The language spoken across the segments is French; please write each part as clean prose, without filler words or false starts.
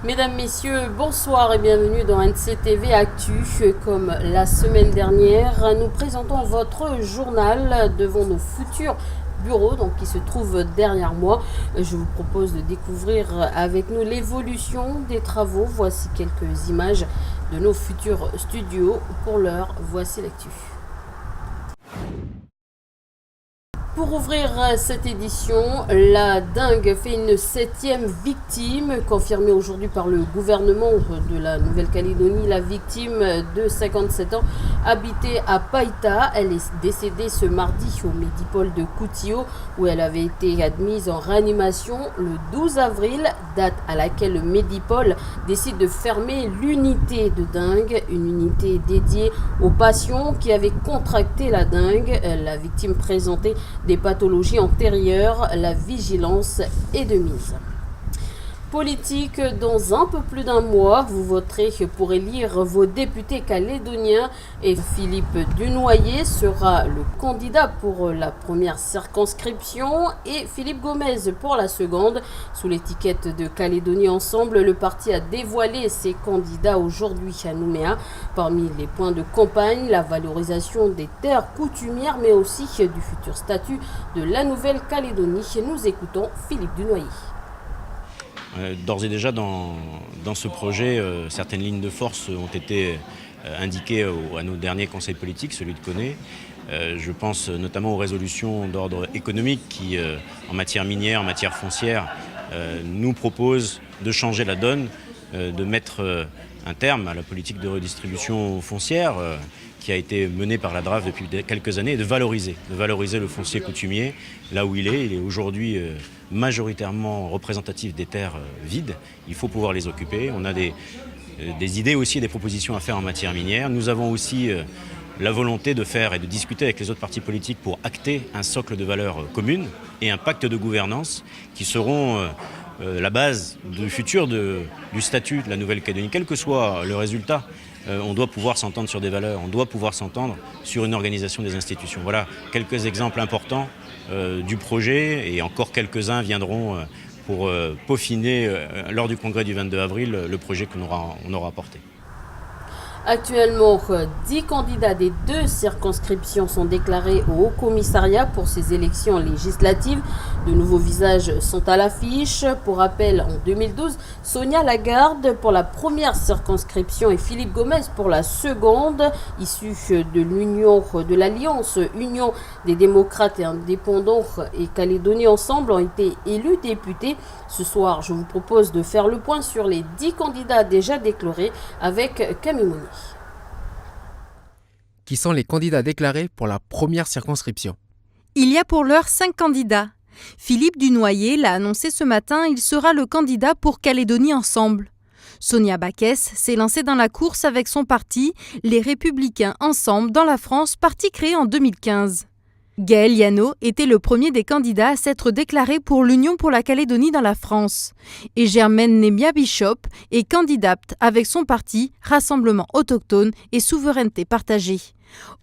Mesdames, Messieurs, bonsoir et bienvenue dans NCTV Actu. Comme la semaine dernière, nous présentons votre journal devant nos futurs bureaux qui se trouvent derrière moi. Je vous propose de découvrir avec nous l'évolution des travaux. Voici quelques images de nos futurs studios. Pour l'heure, voici l'actu. Pour ouvrir cette édition, la dengue fait une 7e victime, confirmée aujourd'hui par le gouvernement de la Nouvelle-Calédonie. La victime de 57 ans habitait à Païta. Elle est décédée ce mardi au Médipôle de Koutio, où elle avait été admise en réanimation le 12 avril, date à laquelle le Médipôle décide de fermer l'unité de dengue, une unité dédiée aux patients qui avaient contracté la dengue. La victime présentait des pathologies antérieures, la vigilance est de mise. Politique, dans un peu plus d'un mois, vous voterez pour élire vos députés calédoniens et Philippe Dunoyer sera le candidat pour la première circonscription et Philippe Gomez pour la seconde. Sous l'étiquette de Calédonie Ensemble, le parti a dévoilé ses candidats aujourd'hui à Nouméa. Parmi les points de campagne, la valorisation des terres coutumières mais aussi du futur statut de la Nouvelle-Calédonie. Nous écoutons Philippe Dunoyer. D'ores et déjà, dans ce projet, certaines lignes de force ont été indiquées à nos derniers conseils politiques, celui de Koné. Je pense notamment aux résolutions d'ordre économique qui, en matière minière, en matière foncière, nous proposent de changer la donne, de mettre un terme à la politique de redistribution foncière qui a été menée par la DRAF depuis quelques années, et de valoriser le foncier coutumier là où il est. Il est aujourd'hui majoritairement représentatif des terres vides. Il faut pouvoir les occuper. On a des idées aussi, des propositions à faire en matière minière. Nous avons aussi la volonté de faire et de discuter avec les autres partis politiques pour acter un socle de valeurs communes et un pacte de gouvernance qui seront la base du futur du statut de la Nouvelle-Calédonie. Quel que soit le résultat, on doit pouvoir s'entendre sur des valeurs, on doit pouvoir s'entendre sur une organisation des institutions. Voilà quelques exemples importants du projet et encore quelques-uns viendront pour peaufiner lors du congrès du 22 avril le projet qu'on aura apporté. Actuellement, 10 candidats des 2 circonscriptions sont déclarés au Haut-Commissariat pour ces élections législatives. De nouveaux visages sont à l'affiche. Pour rappel, en 2012, Sonia Lagarde pour la première circonscription et Philippe Gomez pour la seconde, issus de l'Union de l'Alliance Union des démocrates et indépendants et Calédonie Ensemble, ont été élus députés. Ce soir, je vous propose de faire le point sur les 10 candidats déjà déclarés avec Camille Mounier. Qui sont les candidats déclarés pour la première circonscription? Il y a pour l'heure 5 candidats. Philippe Dunoyer l'a annoncé ce matin, il sera le candidat pour Calédonie Ensemble. Sonia Baquès s'est lancée dans la course avec son parti, les Républicains Ensemble dans la France, parti créé en 2015. Gaël Yano était le premier des candidats à s'être déclaré pour l'Union pour la Calédonie dans la France. Et Germaine Nemia Bishop est candidate avec son parti Rassemblement autochtone et souveraineté partagée.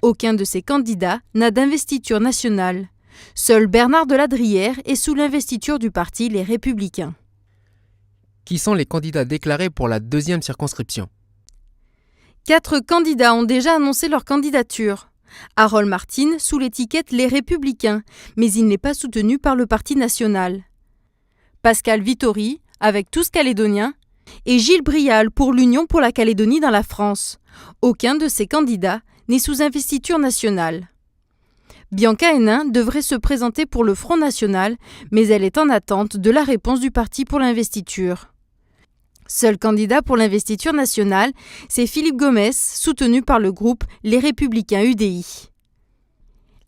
Aucun de ces candidats n'a d'investiture nationale. Seul Bernard Deladrière est sous l'investiture du parti Les Républicains. Qui sont les candidats déclarés pour la 2e circonscription? 4 candidats ont déjà annoncé leur candidature. Harold Martin sous l'étiquette Les Républicains, mais il n'est pas soutenu par le Parti national. Pascal Vittori, avec Tous Calédoniens, et Gilles Brial pour l'Union pour la Calédonie dans la France. Aucun de ces candidats n'est sous investiture nationale. Bianca Hénin devrait se présenter pour le Front National, mais elle est en attente de la réponse du parti pour l'investiture. Seul candidat pour l'investiture nationale, c'est Philippe Gomez, soutenu par le groupe Les Républicains UDI.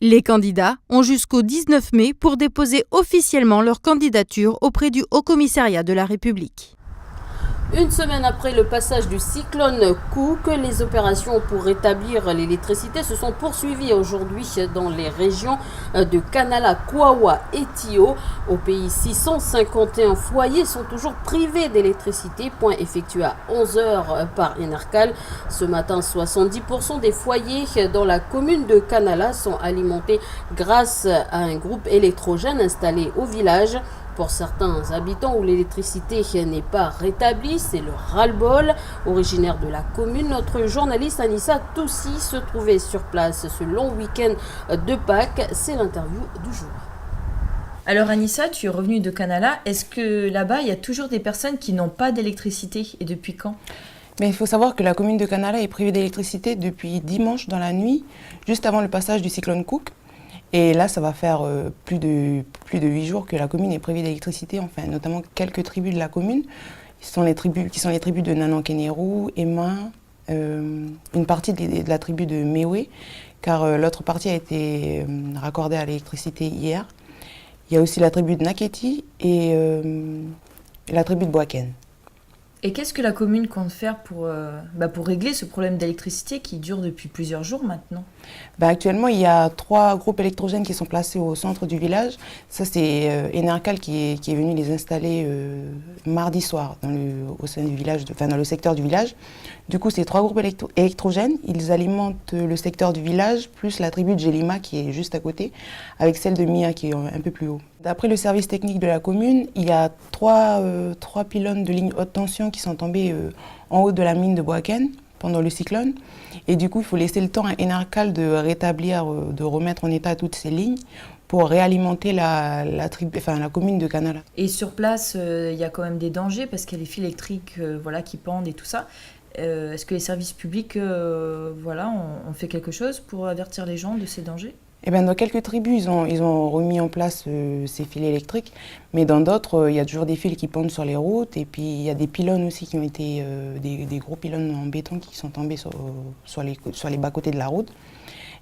Les candidats ont jusqu'au 19 mai pour déposer officiellement leur candidature auprès du Haut-Commissariat de la République. Une semaine après le passage du cyclone Cook, les opérations pour rétablir l'électricité se sont poursuivies aujourd'hui dans les régions de Kanala, Kouawa et Tio. Au pays, 651 foyers sont toujours privés d'électricité, point effectué à 11h par Enercal. Ce matin, 70% des foyers dans la commune de Kanala sont alimentés grâce à un groupe électrogène installé au village. Pour certains habitants où l'électricité n'est pas rétablie, c'est le ras-le-bol. Originaire de la commune, notre journaliste Anissa Toussi se trouvait sur place ce long week-end de Pâques. C'est l'interview du jour. Alors Anissa, tu es revenue de Canala. Est-ce que là-bas, il y a toujours des personnes qui n'ont pas d'électricité et depuis quand ? Mais il faut savoir que la commune de Canala est privée d'électricité depuis dimanche dans la nuit, juste avant le passage du cyclone Cook. Et là, ça va faire plus de 8 jours que la commune est privée d'électricité, enfin, notamment quelques tribus de la commune, qui sont les tribus de Nanankeneru, Emma, une partie de la tribu de Mewe, car l'autre partie a été raccordée à l'électricité hier. Il y a aussi la tribu de Naketi et la tribu de Boaken. Et qu'est-ce que la commune compte faire pour régler ce problème d'électricité qui dure depuis plusieurs jours maintenant ? Actuellement, il y a 3 groupes électrogènes qui sont placés au centre du village. Ça, c'est Enercal qui est venu les installer mardi soir au sein du village, dans le secteur du village. Du coup, ces 3 groupes électrogènes, ils alimentent le secteur du village, plus la tribu de Gelima qui est juste à côté, avec celle de Mia qui est un peu plus haut. D'après le service technique de la commune, il y a 3 pylônes de ligne haute tension qui sont tombés en haut de la mine de Boaken pendant le cyclone. Et du coup, il faut laisser le temps à Enercal de rétablir, de remettre en état toutes ces lignes pour réalimenter la commune de Canala. Et sur place, il y a quand même des dangers parce qu'il y a les fils électriques qui pendent et tout ça. Est-ce que les services publics ont fait quelque chose pour avertir les gens de ces dangers ? Dans quelques tribus, ils ont remis en place ces fils électriques, mais dans d'autres, il y a toujours des fils qui pendent sur les routes, et puis il y a des pylônes aussi qui ont été, des gros pylônes en béton qui sont tombés sur les bas-côtés de la route.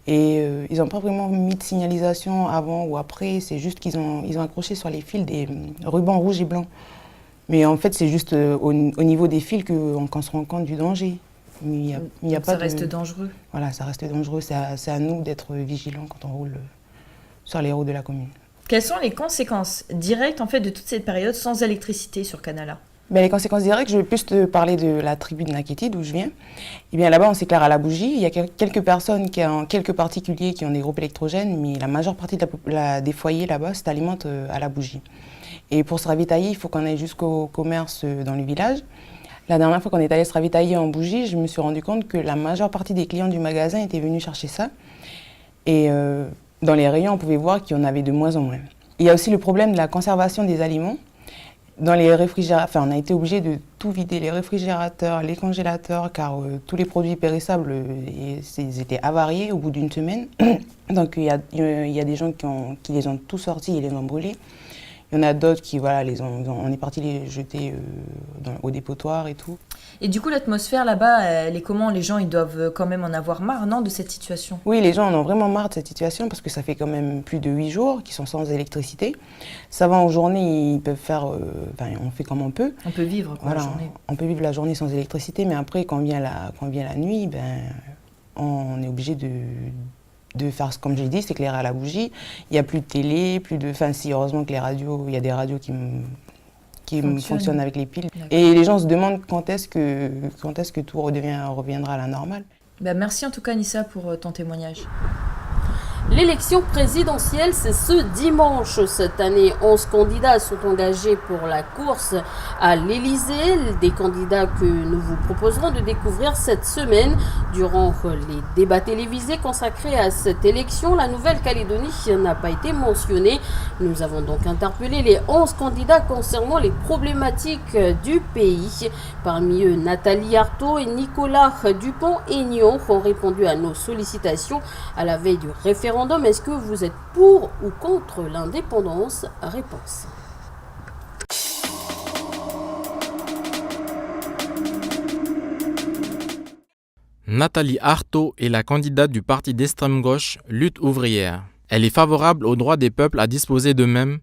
Et ils n'ont pas vraiment mis de signalisation avant ou après, c'est juste qu'ils ont accroché sur les fils des rubans rouges et blancs. Mais en fait, c'est juste au niveau des fils qu'on se rend compte du danger. Il y a pas reste dangereux. Voilà, ça reste dangereux. C'est à nous d'être vigilants quand on roule sur les routes de la commune. Quelles sont les conséquences directes de toute cette période sans électricité sur Canala ? Les conséquences directes, je vais plus te parler de la tribu de Naketi, d'où je viens. Là-bas, on s'éclaire à la bougie. Il y a quelques personnes, quelques particuliers qui ont des groupes électrogènes, mais la majeure partie des foyers là-bas s'alimentent à la bougie. Et pour se ravitailler, il faut qu'on aille jusqu'au commerce dans le village. La dernière fois qu'on est allé se ravitailler en bougie, je me suis rendu compte que la majeure partie des clients du magasin étaient venus chercher ça. Et dans les rayons, on pouvait voir qu'il y en avait de moins en moins. Il y a aussi le problème de la conservation des aliments. Dans les réfrigérateurs, on a été obligé de tout vider, les réfrigérateurs, les congélateurs, car tous les produits périssables ils étaient avariés au bout d'une semaine. Donc il y a des gens qui les ont tous sortis et les ont brûlés. Il y en a d'autres qui, on est parti les jeter au dépotoir et tout. Et du coup, l'atmosphère là-bas, elle est comment ? Les gens, ils doivent quand même en avoir marre, non, de cette situation ? Oui, les gens en ont vraiment marre de cette situation parce que ça fait quand même plus de 8 jours qu'ils sont sans électricité. Ça va en journée, ils peuvent faire... on fait comme on peut. On peut vivre la journée. On peut vivre la journée sans électricité, mais après, quand vient la nuit, on est obligé de faire, comme j'ai dit, s'éclairer à la bougie. Il n'y a plus de télé, si heureusement que les radios, il y a des radios qui fonctionnent avec les piles. D'accord. Et les gens se demandent quand est-ce que tout reviendra à la normale. Merci en tout cas Anissa pour ton témoignage. L'élection présidentielle, c'est ce dimanche. Cette année, 11 candidats sont engagés pour la course à l'Élysée. Des candidats que nous vous proposerons de découvrir cette semaine durant les débats télévisés consacrés à cette élection. La Nouvelle-Calédonie n'a pas été mentionnée. Nous avons donc interpellé les 11 candidats concernant les problématiques du pays. Parmi eux, Nathalie Arthaud et Nicolas Dupont-Aignan ont répondu à nos sollicitations à la veille du référendum. Est-ce que vous êtes pour ou contre l'indépendance ? Réponse. Nathalie Arthaud est la candidate du parti d'extrême gauche Lutte ouvrière. Elle est favorable au droit des peuples à disposer d'eux-mêmes,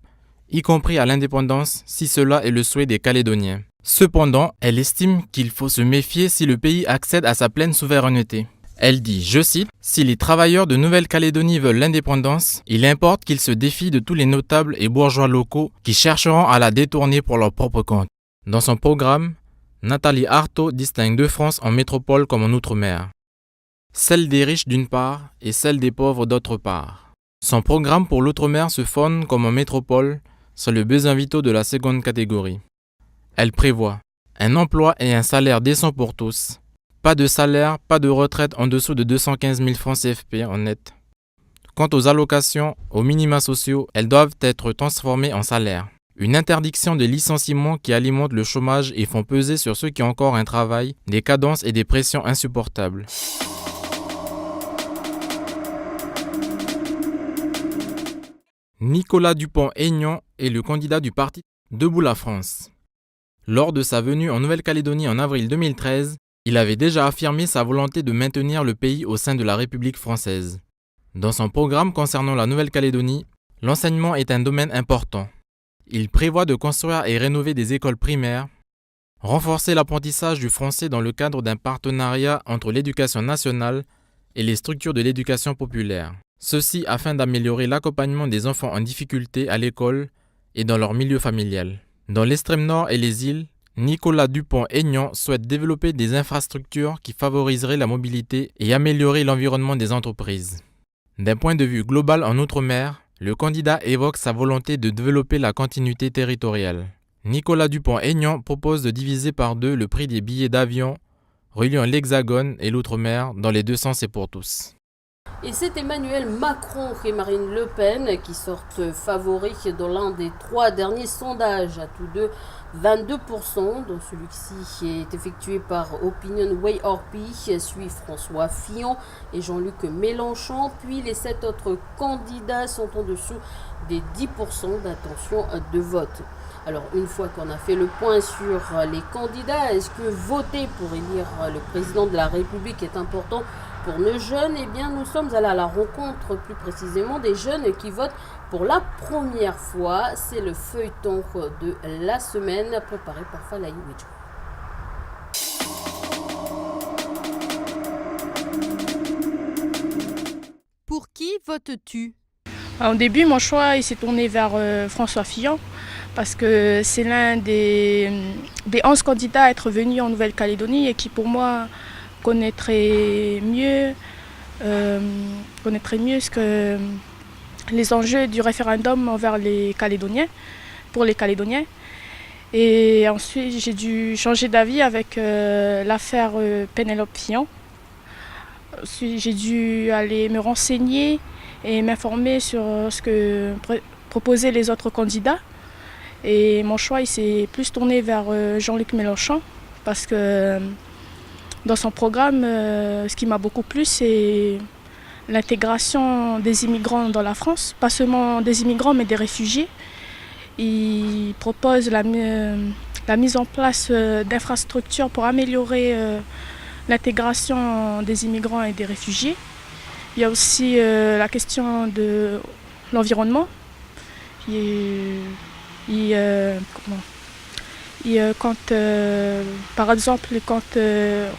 y compris à l'indépendance si cela est le souhait des Calédoniens. Cependant, elle estime qu'il faut se méfier si le pays accède à sa pleine souveraineté. Elle dit, je cite, « Si les travailleurs de Nouvelle-Calédonie veulent l'indépendance, il importe qu'ils se défient de tous les notables et bourgeois locaux qui chercheront à la détourner pour leur propre compte. » Dans son programme, Nathalie Arthaud distingue deux France en métropole comme en outre-mer. Celle des riches d'une part et celle des pauvres d'autre part. Son programme pour l'outre-mer se fonde comme en métropole sont les besoins vitaux de la seconde catégorie. Elle prévoit un emploi et un salaire décent pour tous. Pas de salaire, pas de retraite en dessous de 215 000 francs CFP en net. Quant aux allocations, aux minima sociaux, elles doivent être transformées en salaire. Une interdiction de licenciement qui alimente le chômage et font peser sur ceux qui ont encore un travail des cadences et des pressions insupportables. Nicolas Dupont-Aignan est le candidat du parti Debout la France. Lors de sa venue en Nouvelle-Calédonie en avril 2013, il avait déjà affirmé sa volonté de maintenir le pays au sein de la République française. Dans son programme concernant la Nouvelle-Calédonie, l'enseignement est un domaine important. Il prévoit de construire et rénover des écoles primaires, renforcer l'apprentissage du français dans le cadre d'un partenariat entre l'éducation nationale et les structures de l'éducation populaire. Ceci afin d'améliorer l'accompagnement des enfants en difficulté à l'école et dans leur milieu familial. Dans l'extrême nord et les îles, Nicolas Dupont-Aignan souhaite développer des infrastructures qui favoriseraient la mobilité et améliorer l'environnement des entreprises. D'un point de vue global en Outre-mer, le candidat évoque sa volonté de développer la continuité territoriale. Nicolas Dupont-Aignan propose de diviser par 2 le prix des billets d'avion reliant l'Hexagone et l'Outre-mer dans les 2 sens et pour tous. Et c'est Emmanuel Macron et Marine Le Pen qui sortent favoris dans l'un des 3 derniers sondages, à tous deux 22%, dont celui-ci est effectué par Opinion Way RP, suit François Fillon et Jean-Luc Mélenchon, puis les 7 autres candidats sont en dessous des 10% d'intention de vote. Alors une fois qu'on a fait le point sur les candidats, est-ce que voter pour élire le président de la République est important pour nos jeunes? Eh bien, nous sommes allés à la rencontre, plus précisément, des jeunes qui votent pour la première fois. C'est le feuilleton de la semaine, préparé par Falaï Widjo. Pour qui votes-tu? Au début, mon choix il s'est tourné vers François Fillon, parce que c'est l'un des 11 candidats à être venus en Nouvelle-Calédonie et qui, pour moi, connaîtrait mieux ce que les enjeux du référendum envers les Calédoniens, pour les Calédoniens. Et ensuite, j'ai dû changer d'avis avec l'affaire Pénélope Fillon. Ensuite, j'ai dû aller me renseigner et m'informer sur ce que proposaient les autres candidats. Et mon choix il s'est plus tourné vers Jean-Luc Mélenchon, parce que dans son programme, ce qui m'a beaucoup plu, c'est l'intégration des immigrants dans la France, pas seulement des immigrants, mais des réfugiés. Il propose la mise en place d'infrastructures pour améliorer l'intégration des immigrants et des réfugiés. Il y a aussi la question de l'environnement. Par exemple,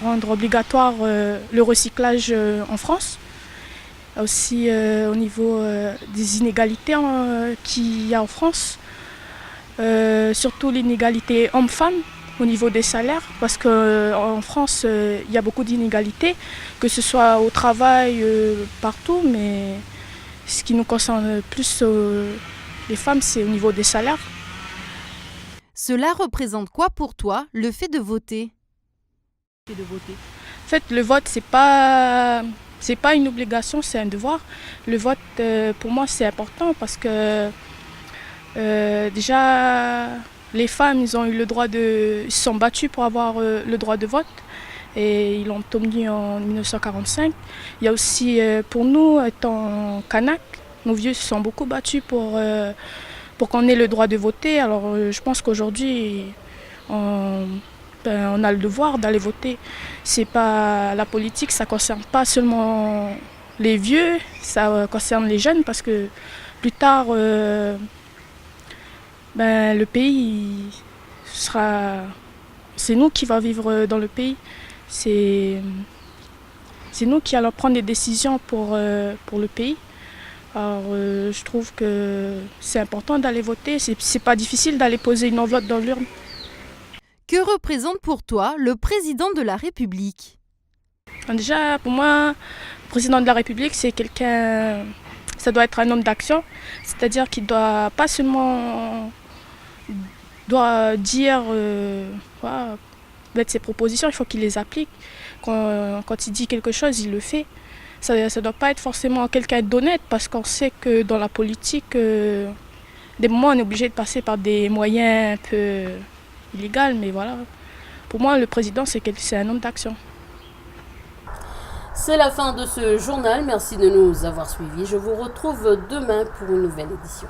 rendre obligatoire le recyclage en France, aussi au niveau des inégalités qu'il y a en France, surtout l'inégalité homme-femme au niveau des salaires, parce qu'en France, il y a beaucoup d'inégalités, que ce soit au travail, partout, mais ce qui nous concerne plus les femmes, c'est au niveau des salaires. Cela représente quoi pour toi, le fait de voter? En fait, le vote, c'est pas une obligation, c'est un devoir. Le vote, pour moi, c'est important parce que déjà, les femmes, ils ont eu le droit ils se sont battues pour avoir le droit de vote et ils l'ont obtenu en 1945. Il y a aussi, pour nous, étant kanak, nos vieux se sont beaucoup battus pour qu'on ait le droit de voter. Alors je pense qu'aujourd'hui, on a le devoir d'aller voter. C'est pas la politique, ça ne concerne pas seulement les vieux, ça concerne les jeunes, parce que plus tard, le pays c'est nous qui va vivre dans le pays. C'est nous qui allons prendre des décisions pour le pays. Alors, je trouve que c'est important d'aller voter. C'est pas difficile d'aller poser une enveloppe dans l'urne. Que représente pour toi le président de la République? Déjà, pour moi, le président de la République, c'est quelqu'un ça doit être un homme d'action, c'est-à-dire qu'il doit pas seulement dire voilà, mettre ses propositions, il faut qu'il les applique. Quand il dit quelque chose, il le fait. Ça ne doit pas être forcément quelqu'un d'honnête, parce qu'on sait que dans la politique, des moments on est obligé de passer par des moyens un peu illégaux, mais voilà. Pour moi, le président, c'est un homme d'action. C'est la fin de ce journal. Merci de nous avoir suivis. Je vous retrouve demain pour une nouvelle édition.